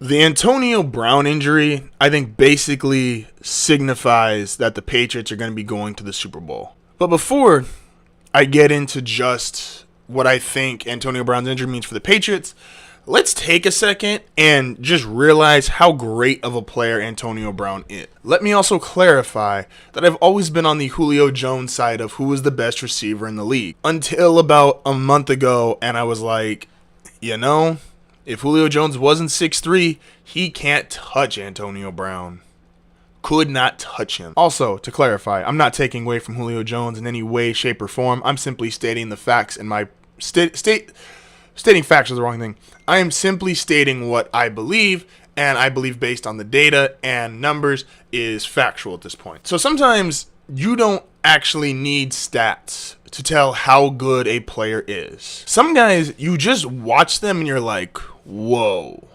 The Antonio Brown injury, I think, basically signifies that the Patriots are going to be going to the Super Bowl. But before I get into just what I think Antonio Brown's injury means for the Patriots, let's take a second and just realize how great of a player Antonio Brown is. Let me also clarify that I've always been on the Julio Jones side of who is the best receiver in the league. Until about a month ago, and I was like, if Julio Jones wasn't 6'3", he can't touch Antonio Brown. Could not touch him. Also, to clarify, I'm not taking away from Julio Jones in any way, shape, or form. I'm simply stating the facts in my stating facts is the wrong thing. I am simply stating what I believe, and I believe based on the data and numbers is factual at this point. So sometimes you don't actually need stats to tell how good a player is. Some guys, you just watch them and you're like, whoa.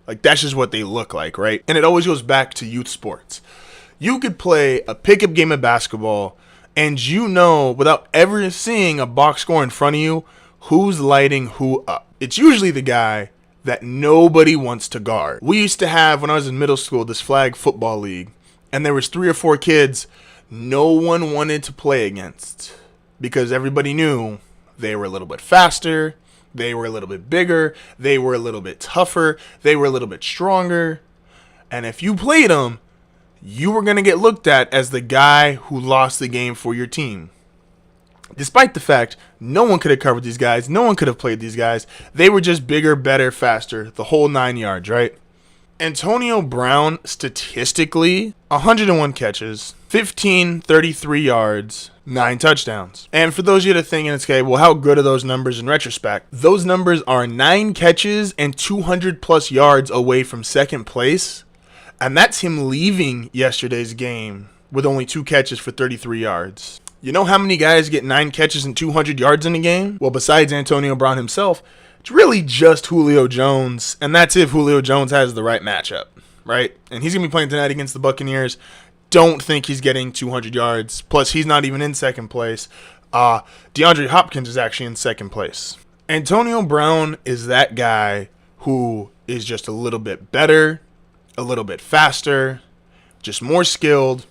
Like, that's just what they look like, right? And it always goes back to youth sports. You could play a pickup game of basketball, and without ever seeing a box score in front of you, who's lighting who up. It's usually the guy that nobody wants to guard. We used to have, when I was in middle school, this flag football league, and there was 3 or 4 kids no one wanted to play against because everybody knew they were a little bit faster, they were a little bit bigger, they were a little bit tougher, they were a little bit stronger, and if you played them, you were going to get looked at as the guy who lost the game for your team. Despite the fact no one could have covered these guys, no one could have played these guys, they were just bigger, better, faster, the whole 9 yards, right? Antonio Brown, statistically, 101 catches, 33 yards, 9 touchdowns. And for those of you that are thinking, okay, well, how good are those numbers in retrospect? Those numbers are 9 catches and 200 plus yards away from second place. And that's him leaving yesterday's game with only 2 catches for 33 yards. You know how many guys get 9 catches and 200 yards in a game? Well, besides Antonio Brown himself, it's really just Julio Jones, and that's if Julio Jones has the right matchup, right? And he's going to be playing tonight against the Buccaneers. Don't think he's getting 200 yards. Plus, he's not even in second place. DeAndre Hopkins is actually in second place. Antonio Brown is that guy who is just a little bit better, a little bit faster, just more skilled.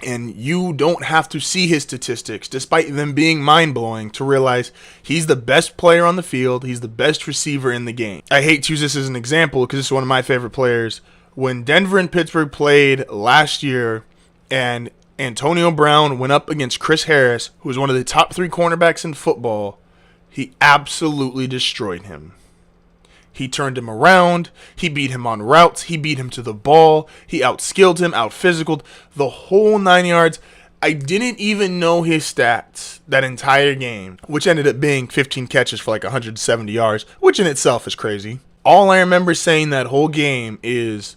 And you don't have to see his statistics, despite them being mind-blowing, to realize he's the best player on the field. He's the best receiver in the game. I hate to use this as an example because this is one of my favorite players. When Denver and Pittsburgh played last year and Antonio Brown went up against Chris Harris, who was one of the top 3 cornerbacks in football, he absolutely destroyed him. He turned him around. He beat him on routes. He beat him to the ball. He outskilled him, out-physicaled the whole 9 yards. I didn't even know his stats that entire game, which ended up being 15 catches for like 170 yards, which in itself is crazy. All I remember saying that whole game is,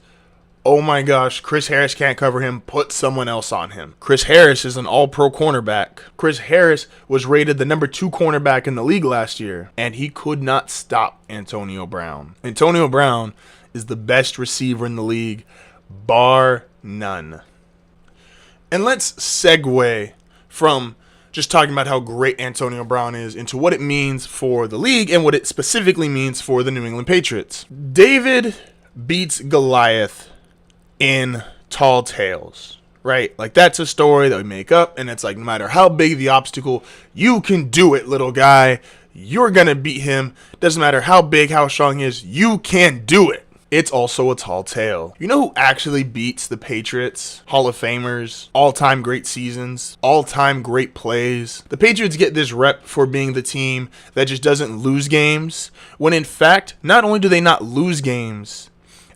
oh my gosh, Chris Harris can't cover him. Put someone else on him. Chris Harris is an all-pro cornerback. Chris Harris was rated the number 2 cornerback in the league last year, and he could not stop Antonio Brown. Antonio Brown is the best receiver in the league, bar none. And let's segue from just talking about how great Antonio Brown is into what it means for the league and what it specifically means for the New England Patriots. David beats Goliath in tall tales, right? Like, that's a story that we make up, and it's like, no matter how big the obstacle, you can do it, little guy. You're gonna beat him. Doesn't matter how big, how strong he is, you can do it. It's also a tall tale. You know who actually beats the Patriots? Hall of Famers, all-time great seasons, all-time great plays. The Patriots get this rep for being the team that just doesn't lose games, when in fact, not only do they not lose games,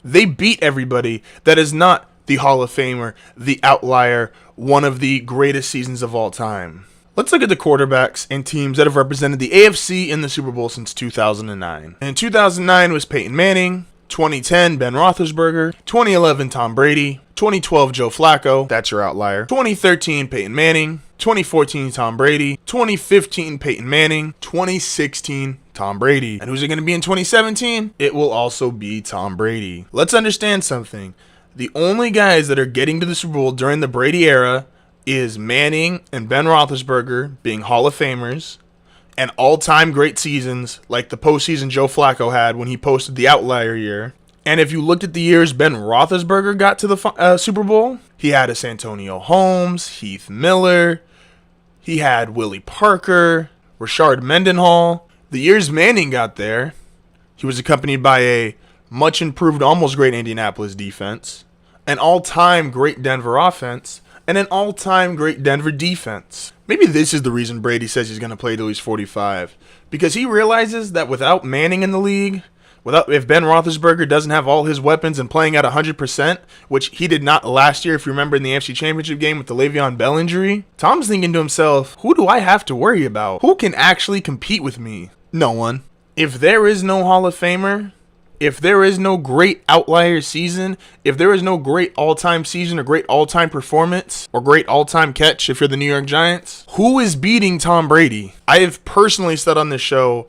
they beat everybody that is not the Hall of Famer, the outlier, one of the greatest seasons of all time. Let's look at the quarterbacks and teams that have represented the AFC in the Super Bowl since 2009. In 2009 was Peyton Manning, 2010 Ben Roethlisberger, 2011 Tom Brady, 2012 Joe Flacco, that's your outlier, 2013 Peyton Manning, 2014 Tom Brady, 2015 Peyton Manning, 2016 Tom Brady. And who's it going to be in 2017? It will also be Tom Brady. Let's understand something. The only guys that are getting to the Super Bowl during the Brady era is Manning and Ben Roethlisberger being Hall of Famers and all-time great seasons like the postseason Joe Flacco had when he posted the outlier year, And if you looked at the years Ben Roethlisberger got to the Super Bowl, he had a Santonio Holmes, Heath Miller, he had Willie Parker, Rashard Mendenhall. The years Manning got there, he was accompanied by a much improved, almost great Indianapolis defense, an all-time great Denver offense, and an all-time great Denver defense. Maybe this is the reason Brady says he's going to play till he's 45. Because he realizes that without Manning in the league, if Ben Roethlisberger doesn't have all his weapons and playing at 100%, which he did not last year, if you remember in the AFC Championship game with the Le'Veon Bell injury, Tom's thinking to himself, who do I have to worry about? Who can actually compete with me? No one. If there is no Hall of Famer, if there is no great outlier season, if there is no great all-time season or great all-time performance or great all-time catch if you're the New York Giants, who is beating Tom Brady? I have personally said on this show,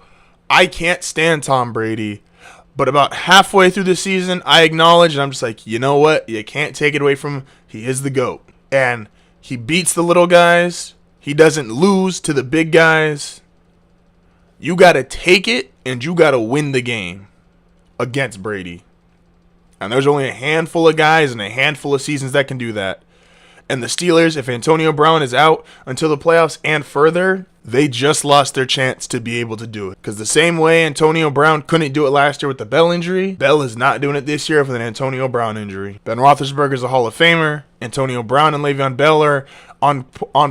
I can't stand Tom Brady. But about halfway through the season, I acknowledge, and I'm just like, you know what? You can't take it away from him. He is the GOAT. And he beats the little guys. He doesn't lose to the big guys. You got to take it, and you got to win the game against Brady. And there's only a handful of guys and a handful of seasons that can do that. And the Steelers, if Antonio Brown is out until the playoffs and further, they just lost their chance to be able to do it. Because the same way Antonio Brown couldn't do it last year with the Bell injury, Bell is not doing it this year with an Antonio Brown injury. Ben Roethlisberger is a Hall of Famer. Antonio Brown and Le'Veon Bell are on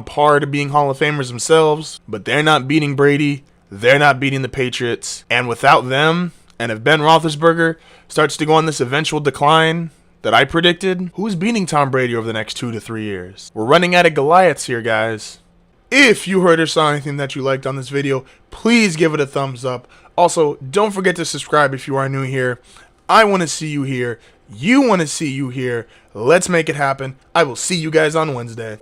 par to being Hall of Famers themselves. But they're not beating Brady. They're not beating the Patriots. And without them, and if Ben Roethlisberger starts to go on this eventual decline that I predicted, who's beating Tom Brady over the next 2 to 3 years? We're running out of Goliaths here, guys. If you heard or saw anything that you liked on this video, please give it a thumbs up. Also, don't forget to subscribe if you are new here. I want to see you here. You want to see you here. Let's make it happen. I will see you guys on Wednesday.